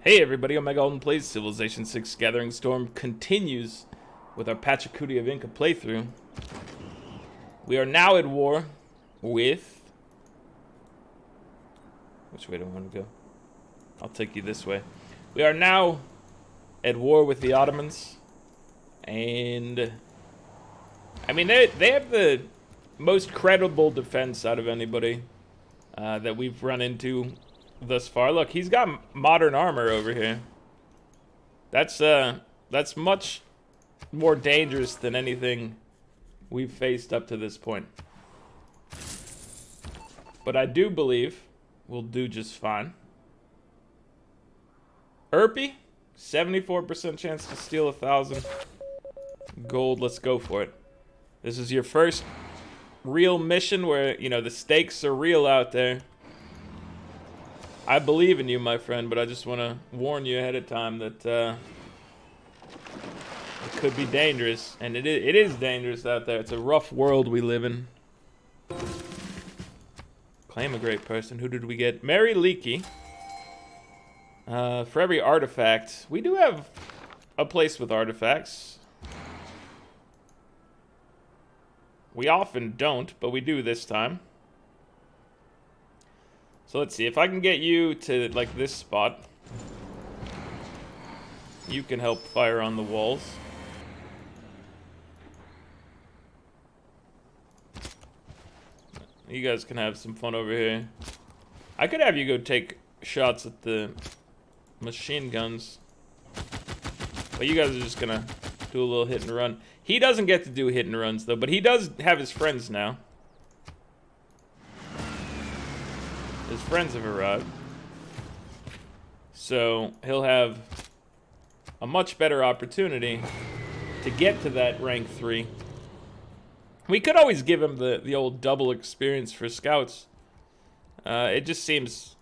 Hey everybody, Omega Alden plays Civilization 6 Gathering Storm continues with our Pachacuti of Inca playthrough. We are now at war with... Which way do I want to go? I'll take you this way. We are now at war with the Ottomans. And... I mean, they have the most credible defense out of anybody that we've run into thus far. Look, he's got modern armor over here. That's much more dangerous than anything we've faced up to this point. But I do believe we'll do just fine. Erpy, 74% chance to steal 1,000 gold. Let's go for it. This is your first real mission where, you know, the stakes are real out there. I believe in you, my friend, but I just want to warn you ahead of time that it could be dangerous, and it is dangerous out there. It's a rough world we live in. Claim a great person. Who did we get? Mary Leakey. For every artifact, we do have a place with artifacts. We often don't, but we do this time. So let's see, if I can get you to, like, this spot, you can help fire on the walls. You guys can have some fun over here. I could have you go take shots at the machine guns. But you guys are just gonna do a little hit and run. He doesn't get to do hit and runs, though, but he does have his friends now. His friends have arrived. So he'll have a much better opportunity to get to that rank 3. We could always give him the old double experience for scouts. It just seems...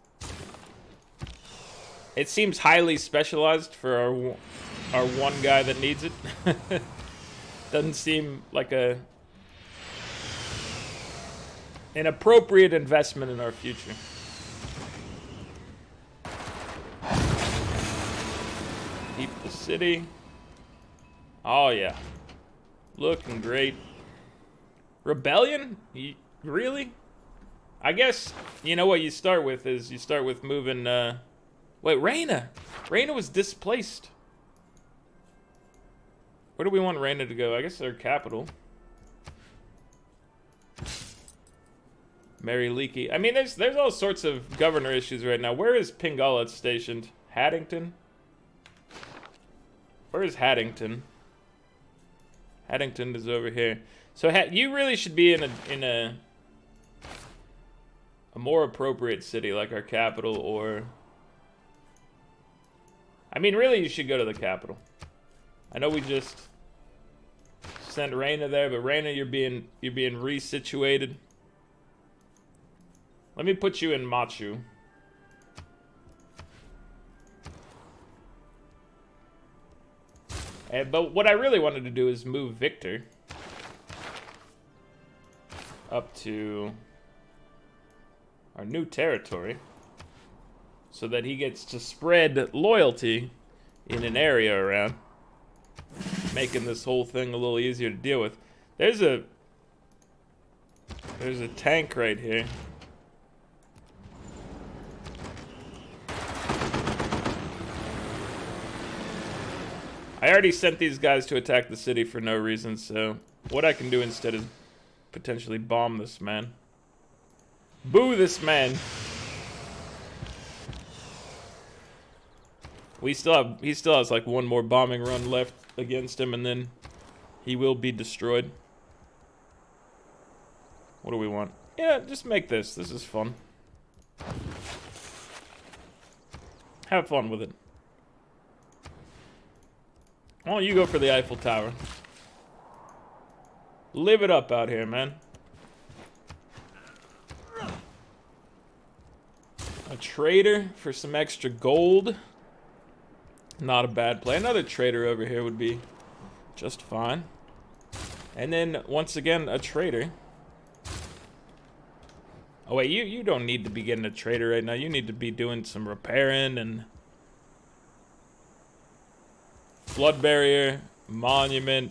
It seems highly specialized for our one guy that needs it. Doesn't seem like an appropriate investment in our future. Keep the city. Oh yeah, looking great. Rebellion? Really? I guess you know what you start with is you start with moving. Wait, Reina. Reina was displaced. Where do we want Reina to go? I guess their capital. Mary Leakey. I mean, there's all sorts of governor issues right now. Where is Pingala stationed? Haddington? Where is Haddington? Haddington is over here. So you really should be in a more appropriate city, like our capital, or... I mean, really, you should go to the capital. I know we just sent Reina there, but Reina, you're being resituated. Let me put you in Machu. But what I really wanted to do is move Victor up to our new territory so that he gets to spread loyalty in an area around, making this whole thing a little easier to deal with. There's a tank right here. I already sent these guys to attack the city for no reason, so what I can do instead is potentially bomb this man. Boo this man. He still has like one more bombing run left against him, and then he will be destroyed. What do we want? Yeah, just make this. This is fun. Have fun with it. Why don't you go for the Eiffel Tower? Live it up out here, man. A trader for some extra gold. Not a bad play. Another trader over here would be just fine. And then, once again, a trader. Oh wait, you don't need to be getting a trader right now. You need to be doing some repairing and Flood barrier, monument,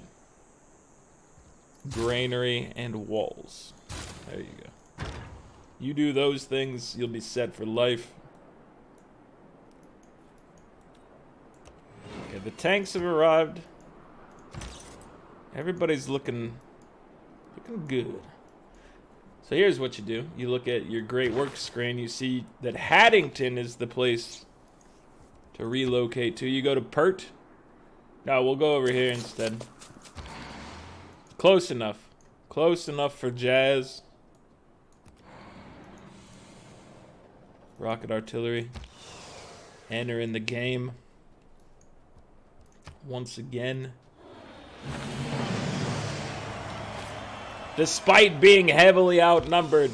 granary, and walls. There you go. You do those things, you'll be set for life. Okay, the tanks have arrived. Everybody's looking good. So here's what you do. You look at your great work screen. You see that Haddington is the place to relocate to. You go to Pert. No, we'll go over here instead. Close enough. Close enough for jazz. Rocket artillery. Enter in the game. Once again. Despite being heavily outnumbered,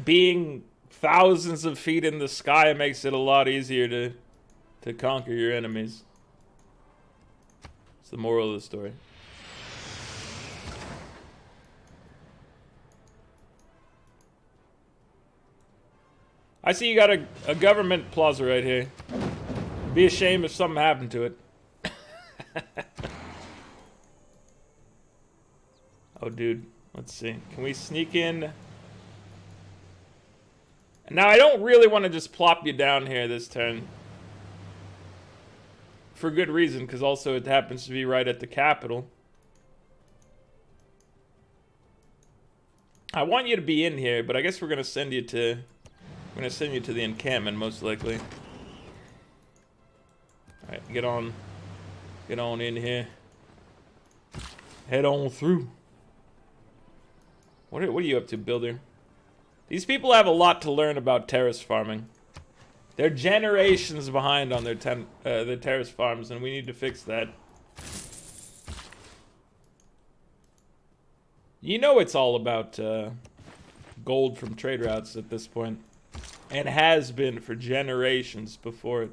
being thousands of feet in the sky makes it a lot easier to conquer your enemies. It's the moral of the story. I see you got a government plaza right here. It'd be a shame if something happened to it. Oh, dude. Let's see. Can we sneak in? Now, I don't really want to just plop you down here this turn. For good reason, because also it happens to be right at the capital. I want you to be in here, but I guess we're going to send you to... I'm going to send you to the encampment, most likely. Alright, get on in here. Head on through. What are you up to, builder? These people have a lot to learn about terrace farming. They're generations behind on their terrace farms, and we need to fix that. You know it's all about gold from trade routes at this point. And has been for generations before it.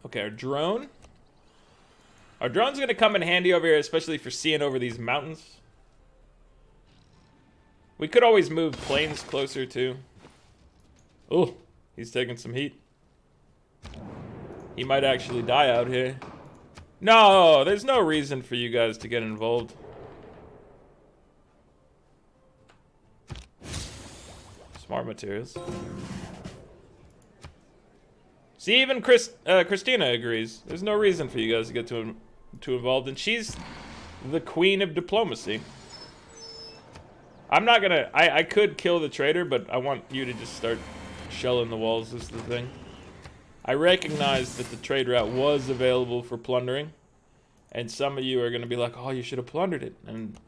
Okay, our drone. Our drone's gonna come in handy over here, especially for seeing over these mountains. We could always move planes closer too. Oh, he's taking some heat. He might actually die out here. No, there's no reason for you guys to get involved. Smart materials. See, even Kristina agrees. There's no reason for you guys to get too involved, and she's the queen of diplomacy. I'm not gonna... I could kill the trader, but I want you to just start shelling the walls is the thing. I recognize that the trade route was available for plundering, and some of you are gonna be like, oh, you should have plundered it, and...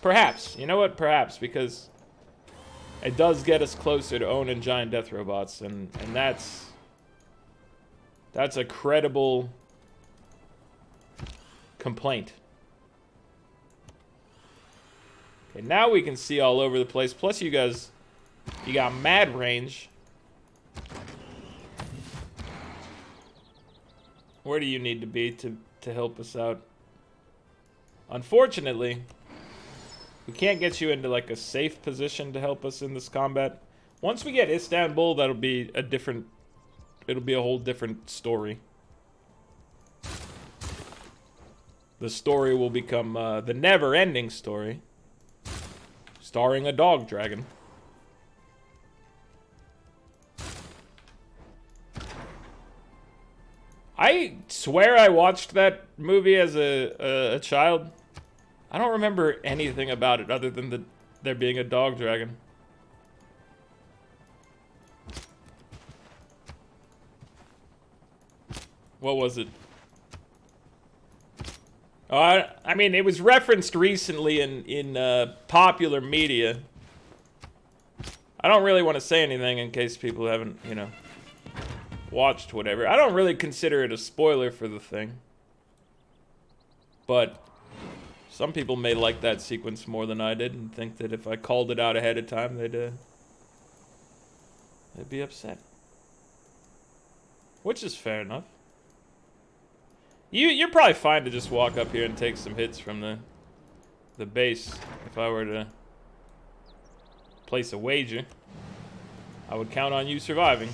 Perhaps. You know what? Perhaps, because... It does get us closer to owning giant death robots, and that's a credible complaint. Okay, now we can see all over the place. Plus, you guys, you got mad range. Where do you need to be to help us out? Unfortunately, we can't get you into like a safe position to help us in this combat. Once we get Istanbul, that'll be a different... It'll be a whole different story. The story will become the never-ending story. Starring a dog dragon. I swear I watched that movie as a child. I don't remember anything about it other than there being a dog dragon. What was it? Oh, I mean, it was referenced recently in popular media. I don't really want to say anything in case people haven't, you know, watched whatever. I don't really consider it a spoiler for the thing. But... some people may like that sequence more than I did and think that if I called it out ahead of time, they'd be upset. Which is fair enough. You're probably fine to just walk up here and take some hits from the base. If I were to place a wager, I would count on you surviving.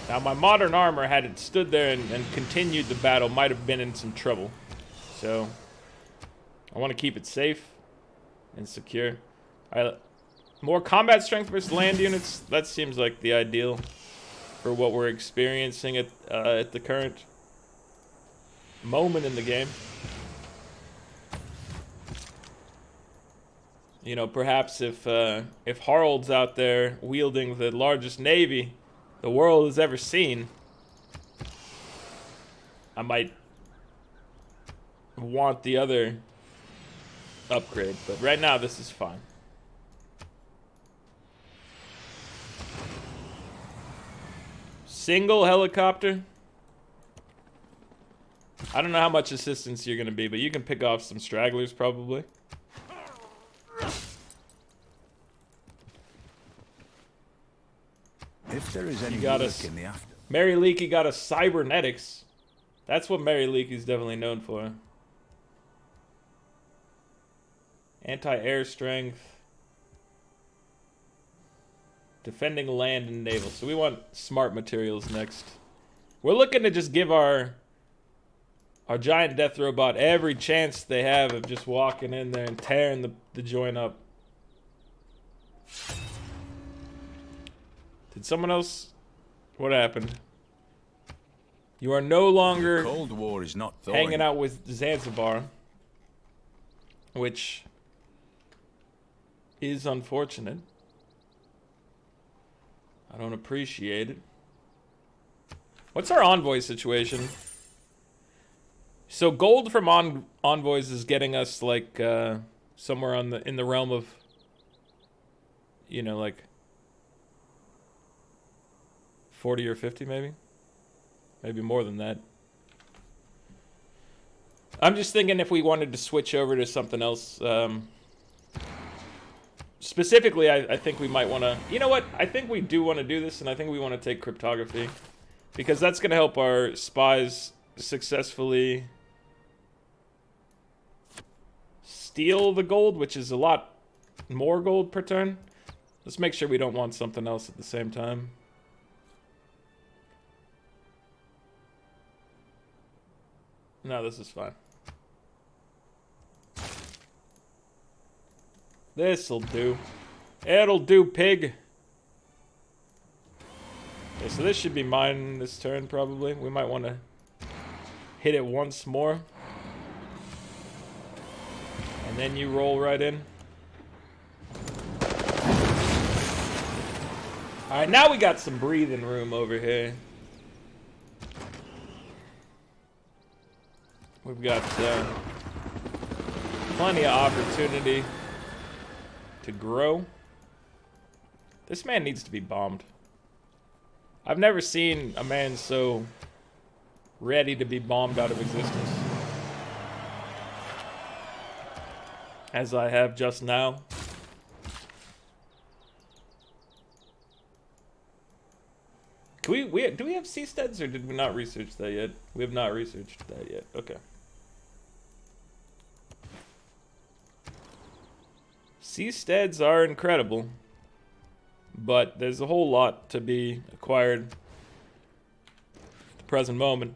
Now, my modern armor, had it stood there and continued the battle, might have been in some trouble. So, I want to keep it safe and secure. More combat strength versus land units. That seems like the ideal for what we're experiencing at the current moment in the game. You know, perhaps if Harald's out there wielding the largest navy the world has ever seen, I might want the other upgrade. But right now, this is fine. Single helicopter. I don't know how much assistance you're going to be, but you can pick off some stragglers probably. If there is any work in the after. Mary Leakey got a cybernetics. That's what Mary Leakey's definitely known for. Anti-air strength. Defending land and naval. So we want smart materials next. We're looking to just give our giant death robot every chance they have of just walking in there and tearing the joint up. Did someone else? What happened? You are no longer Cold War is not hanging out with Zanzibar, which is unfortunate. I don't appreciate it. What's our envoy situation? So gold from envoys is getting us like somewhere in the realm of, you know, like 40 or 50 maybe more than that. I'm just thinking if we wanted to switch over to something else, specifically I think we might want to, you know what, I think we do want to do this, and I think we want to take cryptography, because that's going to help our spies successfully steal the gold, which is a lot more gold per turn. Let's make sure we don't want something else at the same time. No, this is fine. This'll do. It'll do, pig. Okay, so this should be mine this turn, probably. We might want to hit it once more. And then you roll right in. Alright, now we got some breathing room over here. We've got plenty of opportunity to grow. This man needs to be bombed. I've never seen a man so ready to be bombed out of existence as I have just now. Do we have seasteads, or did we not research that yet? We have not researched that yet. Okay. Seasteads are incredible, but there's a whole lot to be acquired at the present moment.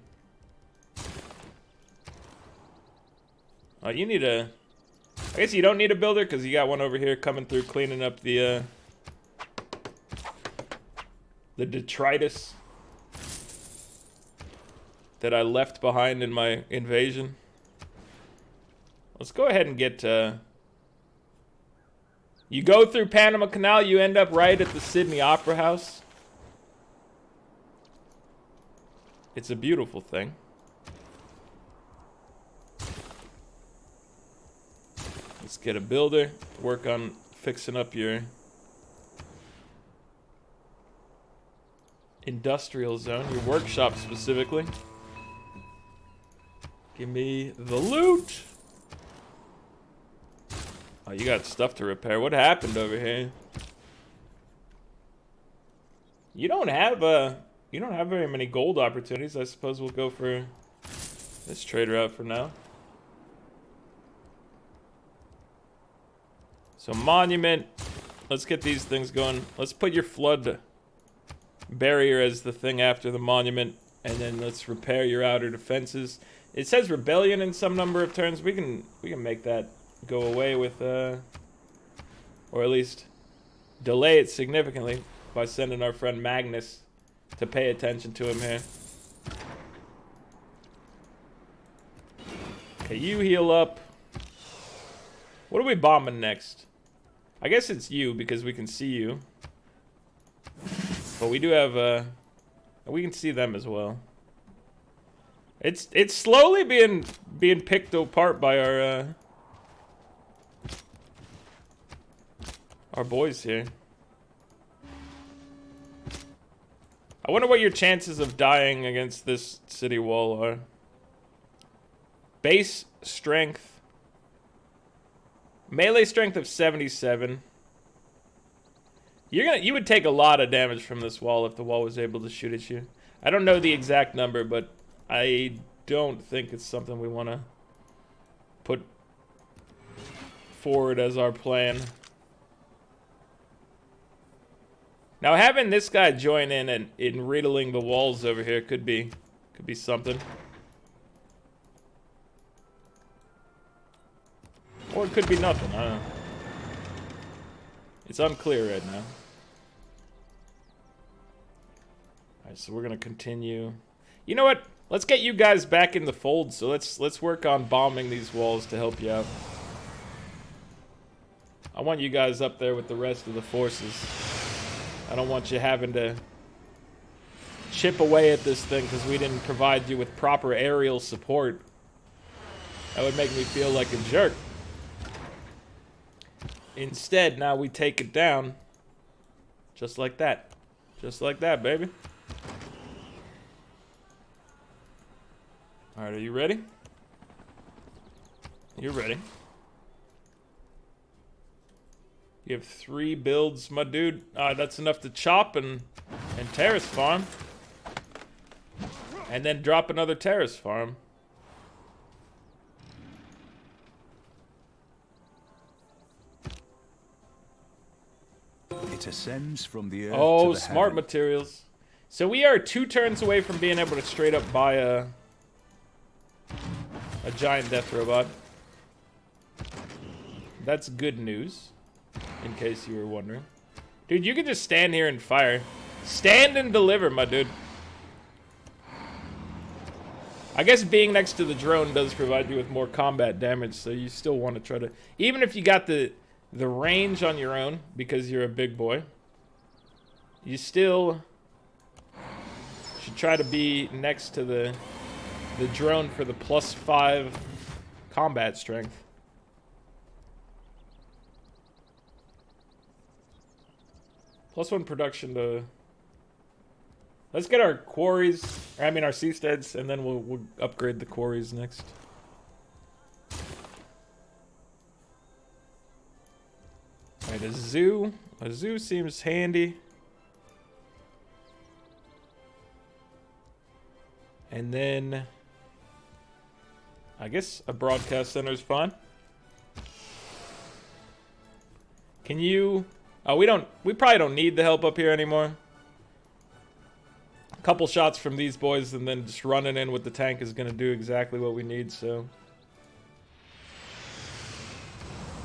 You need a... I guess you don't need a builder, because you got one over here coming through cleaning up the detritus that I left behind in my invasion. Let's go ahead and get... You go through Panama Canal, you end up right at the Sydney Opera House. It's a beautiful thing. Let's get a builder, work on fixing up your industrial zone, your workshop specifically. Give me the loot. Oh, you got stuff to repair. What happened over here? You don't have very many gold opportunities. I suppose we'll go for this trader out for now. So monument. Let's get these things going. Let's put your flood barrier as the thing after the monument, and then let's repair your outer defenses. It says rebellion in some number of turns. We can make that go away with, or at least delay it significantly by sending our friend Magnus to pay attention to him here. Okay, you heal up. What are we bombing next? I guess it's you because we can see you. But we do have, we can see them as well. It's slowly being picked apart by our boys here. I wonder what your chances of dying against this city wall are. Base strength. Melee strength of 77. You would take a lot of damage from this wall if the wall was able to shoot at you. I don't know the exact number, but I don't think it's something we want to put forward as our plan. Now having this guy join in and riddling the walls over here could be something. Or it could be nothing, I don't know. It's unclear right now. Alright, so we're gonna continue. You know what? Let's get you guys back in the fold, so let's work on bombing these walls to help you out. I want you guys up there with the rest of the forces. I don't want you having to chip away at this thing because we didn't provide you with proper aerial support. That would make me feel like a jerk. Instead, now we take it down. Just like that. Just like that, baby. Alright, are you ready? You're ready. You have 3 builds, my dude. That's enough to chop and terrace farm. And then drop another terrace farm. It ascends from the earth oh, to the smart heaven. materials. So we are 2 turns away from being able to straight up buy a giant death robot. That's good news, in case you were wondering. Dude, you can just stand here and fire. Stand and deliver, my dude. I guess being next to the drone does provide you with more combat damage, so you still want to try to... Even if you got the range on your own, because you're a big boy, you still should try to be next to the drone for the +5 combat strength. +1 production to... Let's get our quarries, or I mean our seasteads, and then we'll upgrade the quarries next. Alright, a zoo. A zoo seems handy. And then... I guess a broadcast center is fine. Can you... Oh, we probably don't need the help up here anymore. A couple shots from these boys and then just running in with the tank is going to do exactly what we need, so...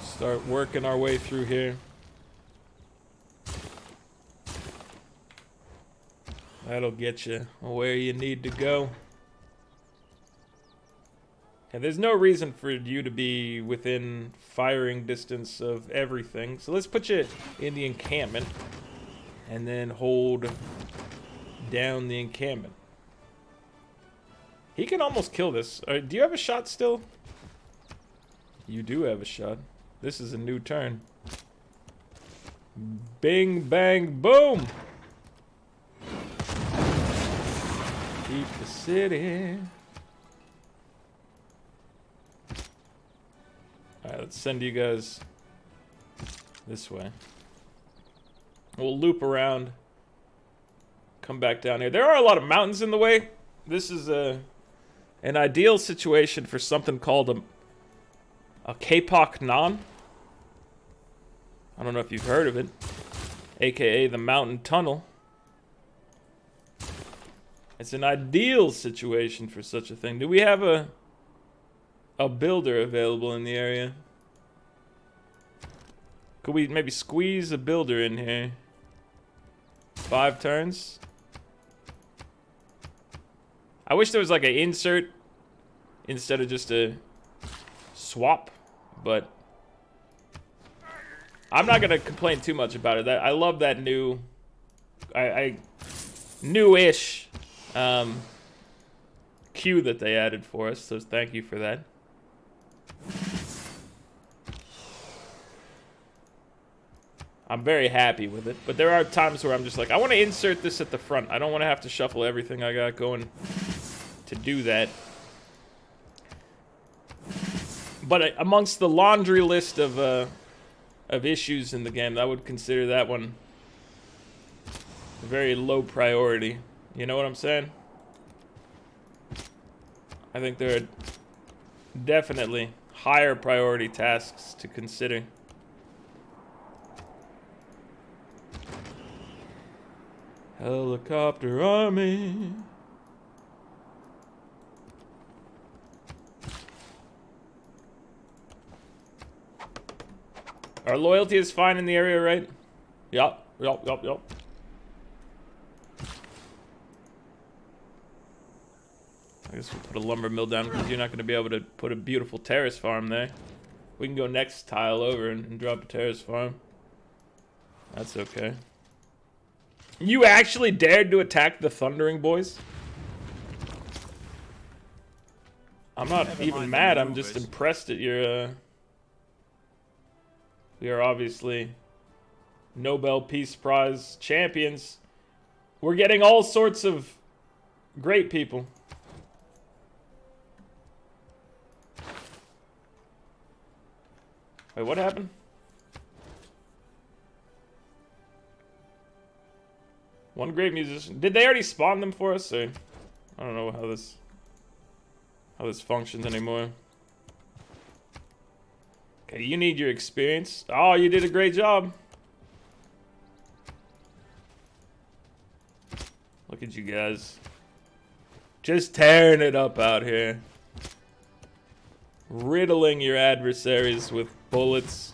Start working our way through here. That'll get you where you need to go. And there's no reason for you to be within firing distance of everything. So let's put you in the encampment. And then hold down the encampment. He can almost kill this. Do you have a shot still? You do have a shot. This is a new turn. Bing, bang, boom! Keep the city. Alright, let's send you guys this way. We'll loop around. Come back down here. There are a lot of mountains in the way. This is an ideal situation for something called a Kapok Non. I don't know if you've heard of it. AKA the Mountain Tunnel. It's an ideal situation for such a thing. Do we have a builder available in the area? Could we maybe squeeze a builder in here? 5 turns? I wish there was like an insert instead of just a swap, but I'm not gonna complain too much about it. I love that new, new-ish queue that they added for us. So thank you for that. I'm very happy with it, but there are times where I'm just like, I want to insert this at the front. I don't want to have to shuffle everything I got going to do that. But amongst the laundry list of issues in the game, I would consider that one a very low priority. You know what I'm saying? I think there are definitely higher priority tasks to consider. Helicopter army. Our loyalty is fine in the area, right? Yup. I guess we'll put a lumber mill down because you're not going to be able to put a beautiful terrace farm there. We can go next tile over and drop a terrace farm. That's okay. You actually dared to attack the Thundering Boys? I'm not even mad, I'm just impressed at your, We are obviously Nobel Peace Prize champions. We're getting all sorts of great people. Wait, what happened? One great musician. Did they already spawn them for us, or I don't know how this functions anymore. Okay, you need your experience. Oh, you did a great job. Look at you guys. Just tearing it up out here. Riddling your adversaries with bullets.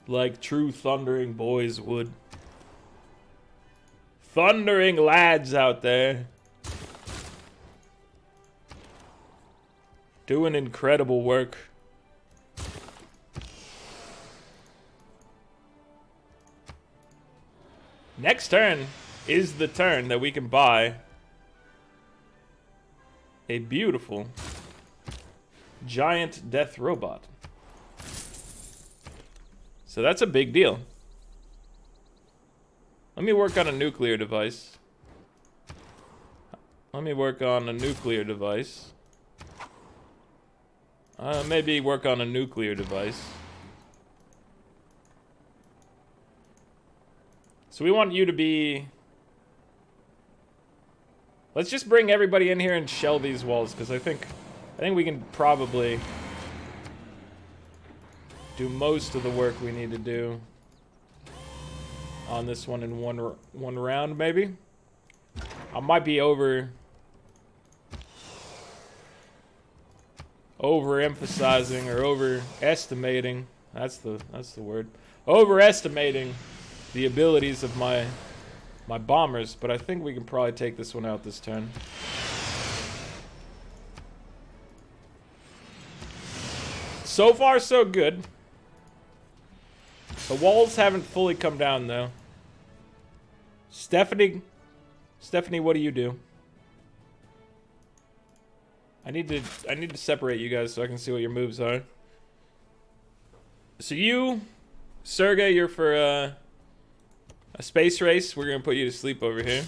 Like true thundering boys would. Thundering lads out there. Doing incredible work. Next turn is the turn that we can buy a beautiful giant death robot. So that's a big deal. Let me work on a nuclear device. Maybe work on a nuclear device. So we want you to be... Let's just bring everybody in here and shell these walls, because I think we can probably do most of the work we need to do on this one in one round, maybe. I might be overemphasizing or overestimating. That's the word. Overestimating the abilities of my bombers, but I think we can probably take this one out this turn. So far, so good. The walls haven't fully come down, though. Stephanie, what do you do? I need to separate you guys so I can see what your moves are. So you, Sergey, you're for a space race. We're gonna put you to sleep over here.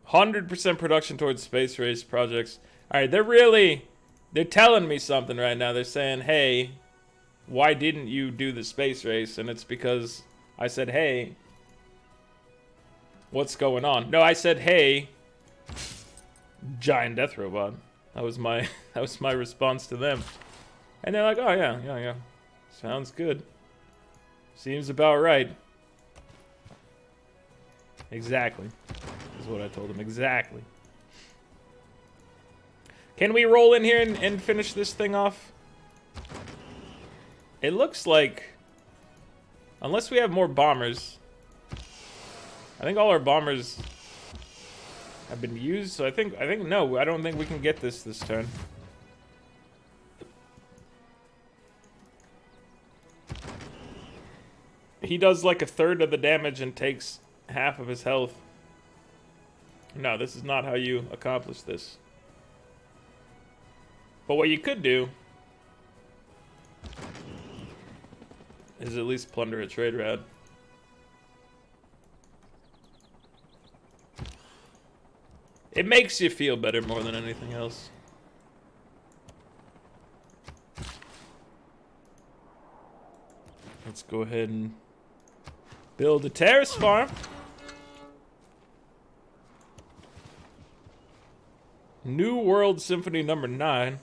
100% production towards space race projects. All right, they're telling me something right now. They're saying, hey, why didn't you do the space race? And it's because I said, hey, what's going on? No, I said, hey, giant death robot. That was my response to them. And they're like, oh yeah. Sounds good. Seems about right. Exactly. Is what I told him. Exactly. Can we roll in here and finish this thing off? It looks like... Unless we have more bombers. I think all our bombers have been used, so I think no, I don't think we can get this turn. He does like a third of the damage and takes half of his health. No, this is not how you accomplish this. But what you could do is at least plunder a trade route. It makes you feel better more than anything else. Let's go ahead and build a terrace farm. New World Symphony number 9.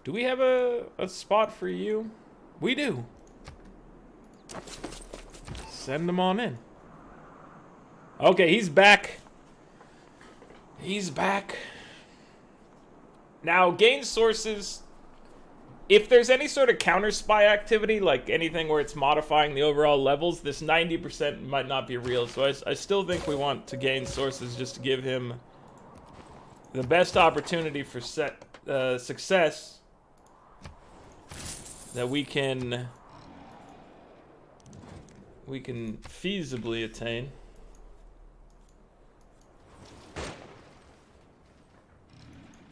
Do we have a spot for you? We do. Send him on in. Okay, he's back. He's back. Now, gain sources. If there's any sort of counter spy activity, like anything where it's modifying the overall levels, this 90% might not be real. So I still think we want to gain sources just to give him the best opportunity for success that we can feasibly attain.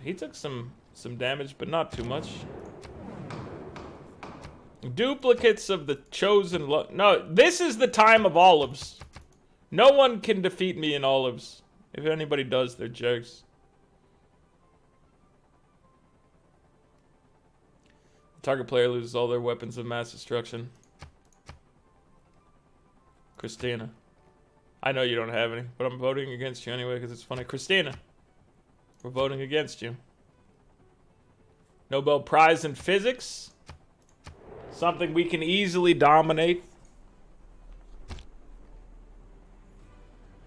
He took some damage, but not too much. Duplicates of the chosen no, this is the time of olives. No one can defeat me in olives. If anybody does, they're jerks. The target player loses all their weapons of mass destruction. Kristina. I know you don't have any, but I'm voting against you anyway because it's funny. Kristina. We're voting against you. Nobel Prize in Physics. Something we can easily dominate.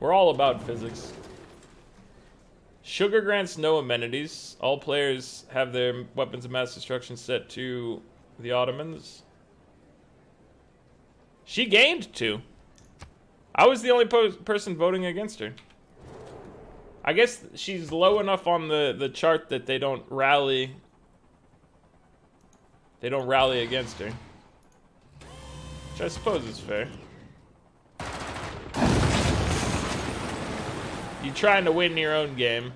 We're all about physics. Sugar grants no amenities. All players have their weapons of mass destruction set to the Ottomans. She gained 2. I was the only person voting against her. I guess she's low enough on the chart that they don't rally. They don't rally against her. Which I suppose is fair. You're trying to win your own game.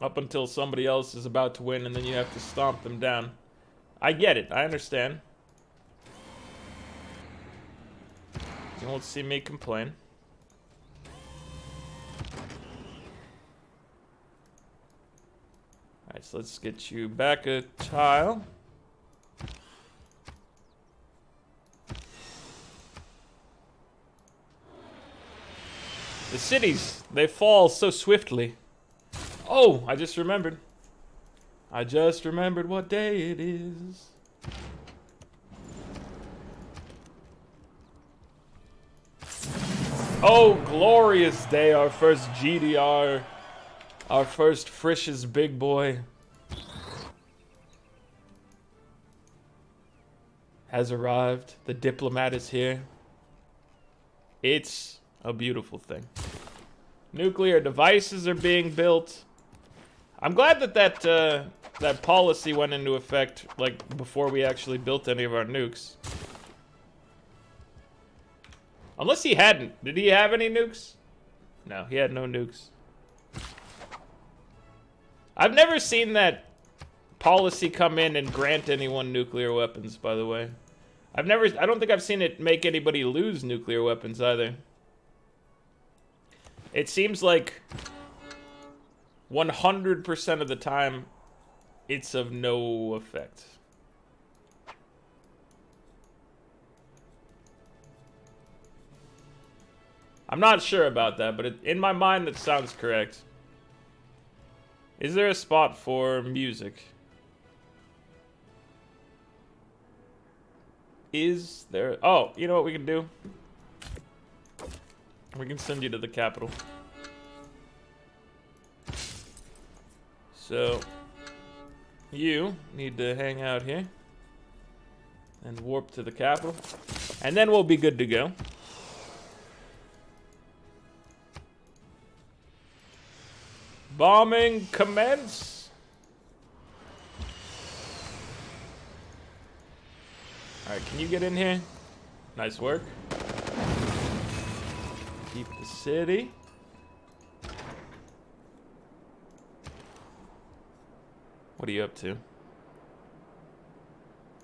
Up until somebody else is about to win and then you have to stomp them down. I get it. I understand. You won't see me complain. Alright, so let's get you back a tile. The cities, they fall so swiftly. Oh, I just remembered. I just remembered what day it is. Oh, glorious day, our first GDR. Our first Frisch's big boy has arrived. The diplomat is here. It's a beautiful thing. Nuclear devices are being built. I'm glad that policy went into effect like before we actually built any of our nukes. Unless he hadn't. Did he have any nukes? No, he had no nukes. I've never seen that policy come in and grant anyone nuclear weapons, by the way. I don't think I've seen it make anybody lose nuclear weapons either. It seems like 100% of the time, it's of no effect. I'm not sure about that, but in my mind, it sounds correct. Is there a spot for music? is there? Oh, you know what we can do? We can send you to the capital. So, you need to hang out here and warp to the capital, and then we'll be good to go. Bombing commence. Alright, can you get in here? Nice work. Keep the city. What are you up to?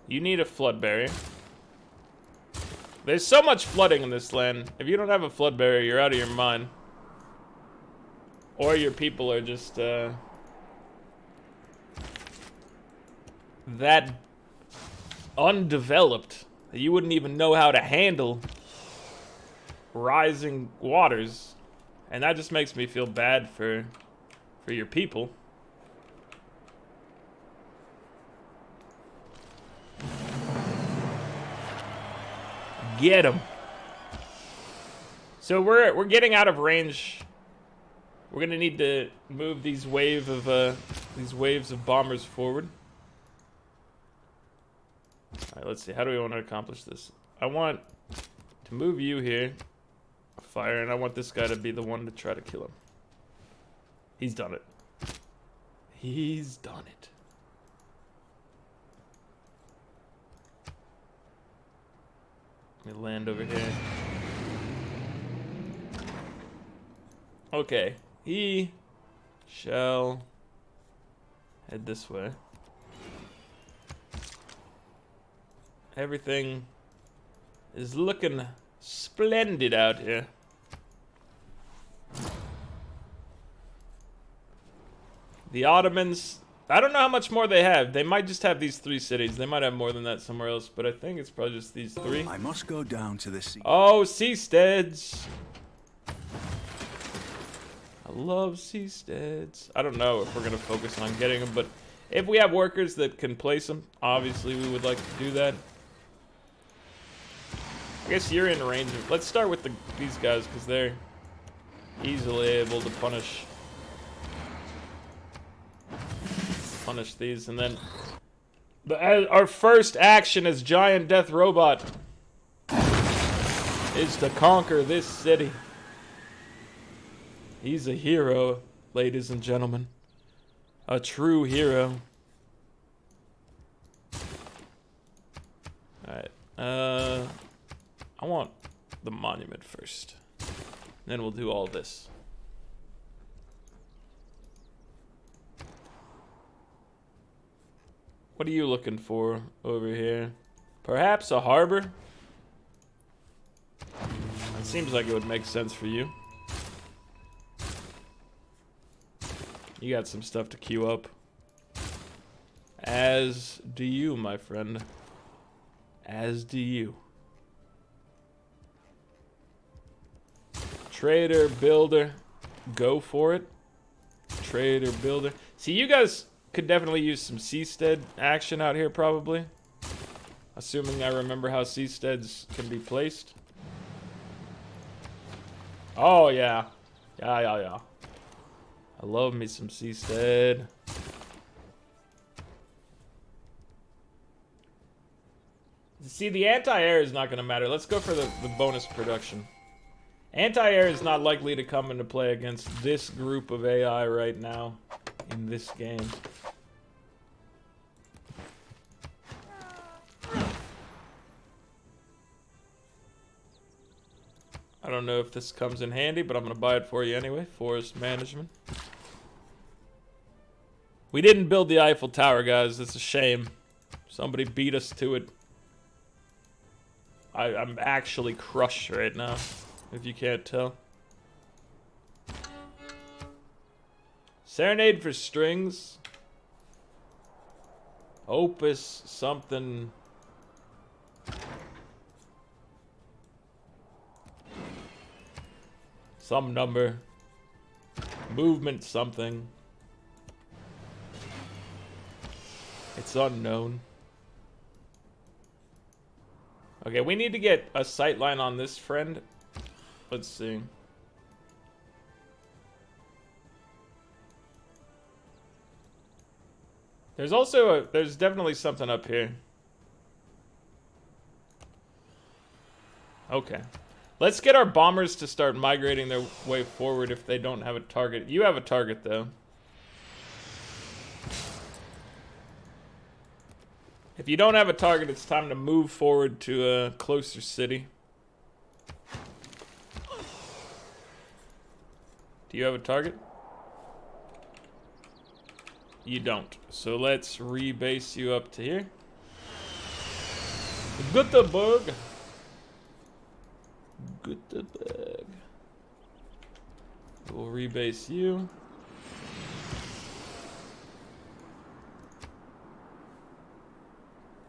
You need a flood barrier. There's so much flooding in this land. If you don't have a flood barrier, you're out of your mind. Or your people are just, that undeveloped that you wouldn't even know how to handle rising waters. And that just makes me feel bad for your people. Get him. So we're getting out of range. We're gonna need to move these waves of bombers forward. All right, let's see. How do we want to accomplish this? I want to move you here, fire, and I want this guy to be the one to try to kill him. He's done it. He's done it. Let me land over here. Okay. He shall head this way. Everything is looking splendid out here. The Ottomans, I don't know how much more they have. They might just have these 3 cities. They might have more than that somewhere else, but I think it's probably just these 3. I must go down to the sea. Oh, seasteads. I love seasteads. I don't know if we're gonna focus on getting them, but if we have workers that can place them, obviously we would like to do that. I guess you're in range of, let's start with these guys because they're easily able to punish these, and then our first action as giant death robot is to conquer this city. He's a hero, ladies and gentlemen. A true hero. Alright. I want the monument first. Then we'll do all this. What are you looking for over here? Perhaps a harbor? It seems like it would make sense for you. You got some stuff to queue up. As do you, my friend. As do you. Trader, builder. Go for it. Trader, builder. See, you guys could definitely use some seastead action out here, probably. Assuming I remember how seasteads can be placed. Oh, yeah. Yeah. I love me some seastead. See, the anti-air is not going to matter. Let's go for the bonus production. Anti-air is not likely to come into play against this group of AI right now in this game. I don't know if this comes in handy, but I'm going to buy it for you anyway. Forest management. We didn't build the Eiffel Tower, guys. It's a shame. Somebody beat us to it. I'm actually crushed right now, if you can't tell. Serenade for strings. Opus something. Some number. Movement something. It's unknown. Okay, we need to get a sight line on this friend. Let's see. There's also there's definitely something up here. Okay. Let's get our bombers to start migrating their way forward if they don't have a target. You have a target, though. If you don't have a target, it's time to move forward to a closer city. Do you have a target? You don't. So let's rebase you up to here. Göteborg. Göteborg. We'll rebase you.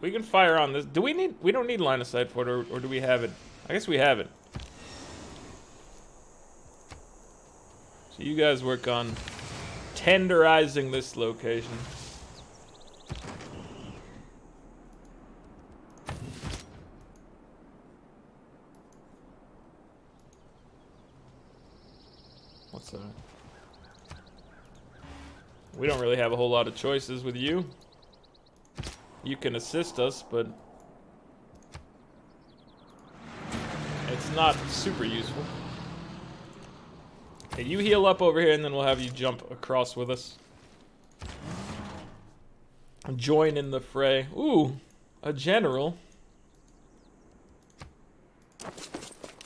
We can fire on this. Do we need? We don't need line of sight for it, or do we have it? I guess we have it. So you guys work on tenderizing this location. What's that? We don't really have a whole lot of choices with you. You can assist us, but it's not super useful. Okay, you heal up over here, and then we'll have you jump across with us. Join in the fray. Ooh, a general.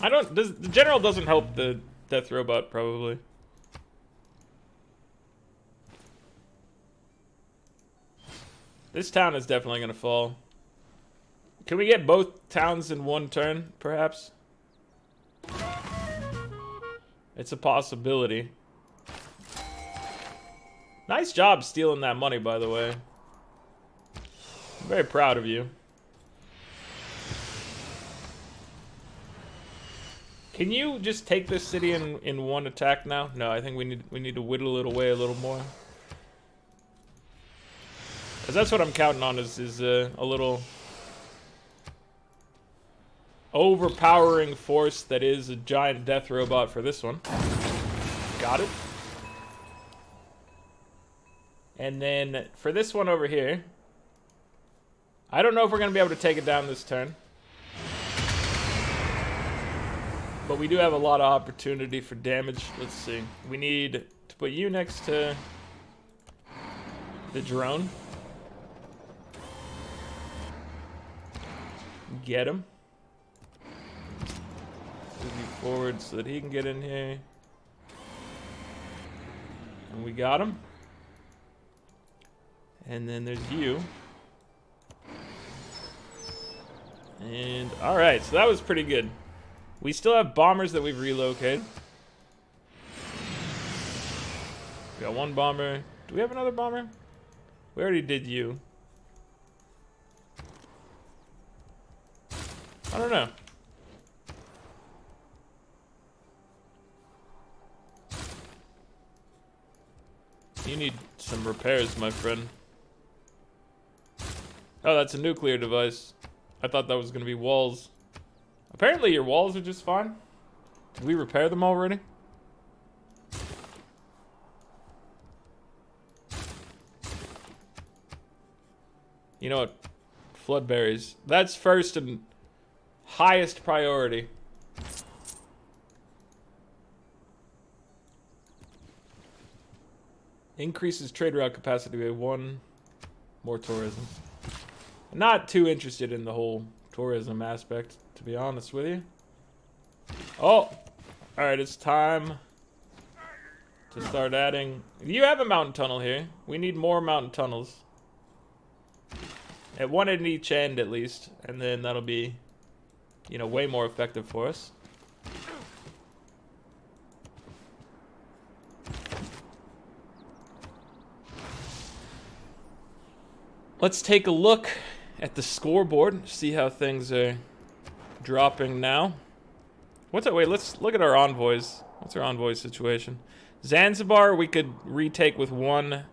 The general doesn't help the death robot, probably. This town is definitely gonna fall. Can we get both towns in one turn, perhaps? It's a possibility. Nice job stealing that money, by the way. I'm very proud of you. Can you just take this city in one attack now? No, I think we need to whittle it away a little more. Because that's what I'm counting on is a little overpowering force that is a giant death robot for this one. Got it. And then for this one over here, I don't know if we're going to be able to take it down this turn. But we do have a lot of opportunity for damage. Let's see. We need to put you next to the drone. Get him. Move you forward so that he can get in here. And we got him. And then there's you. And alright, so that was pretty good. We still have bombers that we've relocated. We got one bomber. Do we have another bomber? We already did you. I don't know. You need some repairs, my friend. Oh, that's a nuclear device. I thought that was going to be walls. Apparently your walls are just fine. Did we repair them already? You know what? Floodberries. That's first and highest priority. Increases trade route capacity by 1. More tourism. Not too interested in the whole tourism aspect, to be honest with you. Oh! Alright, it's time to start adding... You have a mountain tunnel here. We need more mountain tunnels. At one at each end, at least. And then that'll be, you know, way more effective for us. Let's take a look at the scoreboard, see how things are dropping now. What's that? Wait, let's look at our envoys. What's our envoy situation? Zanzibar, we could retake with 1.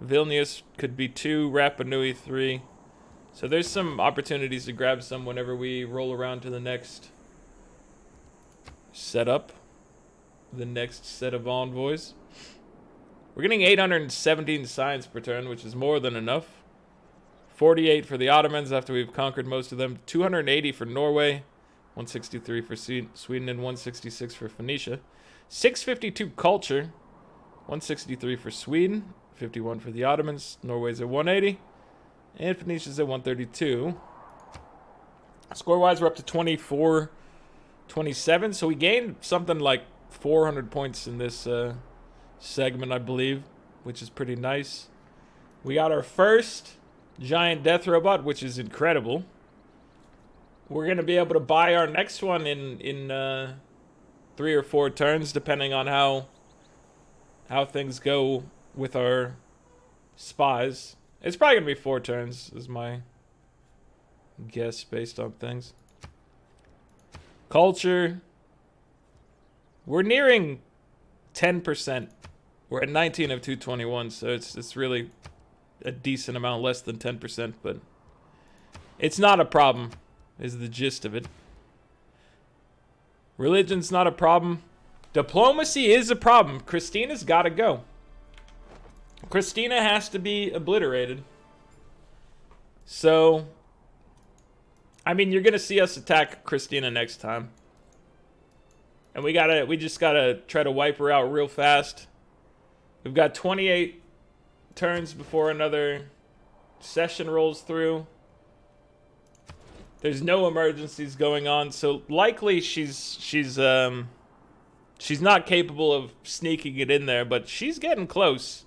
Vilnius could be 2. Rapa Nui 3. So there's some opportunities to grab some whenever we roll around to the next setup. The next set of envoys. We're getting 817 science per turn, which is more than enough. 48 for the Ottomans after we've conquered most of them. 280 for Norway. 163 for Sweden and 166 for Phoenicia. 652 culture. 163 for Sweden. 51 for the Ottomans. Norway's at 180. And Phoenicia's at 132. Score-wise, we're up to 24, 27. So we gained something like 400 points in this segment, I believe, which is pretty nice. We got our first giant death robot, which is incredible. We're going to be able to buy our next one in 3 or 4 turns, depending on how things go with our spies. It's probably going to be 4 turns, is my guess based on things. Culture. We're nearing 10%. We're at 19 of 221, so it's really a decent amount less than 10%, but it's not a problem, is the gist of it. Religion's not a problem. Diplomacy is a problem. Kristina's got to go. Kristina has to be obliterated. So, I mean, you're going to see us attack Kristina next time. And we just gotta try to wipe her out real fast. We've got 28 turns before another session rolls through. There's no emergencies going on, so likely she's not capable of sneaking it in there, but she's getting close.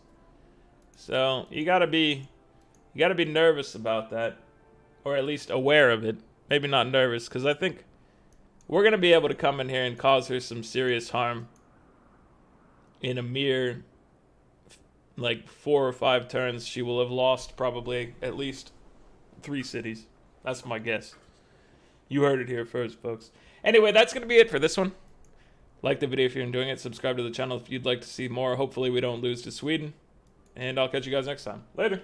So you gotta be nervous about that, or at least aware of it. Maybe not nervous, because I think we're gonna be able to come in here and cause her some serious harm in a mere like 4 or 5 turns. She will have lost probably at least 3 cities. That's my guess. You heard it here first, folks. Anyway, that's gonna be it for this one. Like the video if you're enjoying it. Subscribe to the channel if you'd like to see more. Hopefully we don't lose to Sweden. And I'll catch you guys next time. Later.